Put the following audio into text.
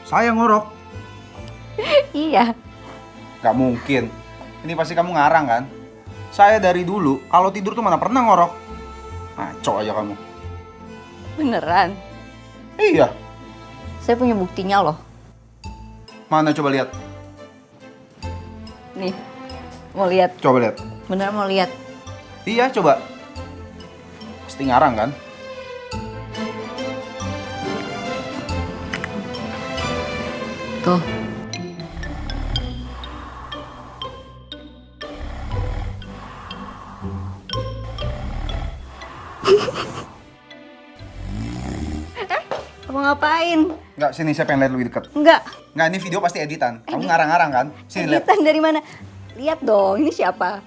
Saya ngorok. Iya. Gak mungkin. Ini pasti kamu ngarang kan? Saya dari dulu kalau tidur tuh mana pernah ngorok. Ngaco aja kamu. Beneran. Iya. Saya punya buktinya loh. Mana coba lihat. Nih. Mau lihat? Coba lihat. Beneran mau lihat? Iya, coba. Pasti ngarang kan? Tuh. Kamu ngapain? Enggak, sini saya pengen lihat lebih dekat. Enggak. Enggak, ini video pasti editan. Kamu ngarang-ngarang kan? Sini lihat. Editan dari mana? Lihat dong, ini siapa?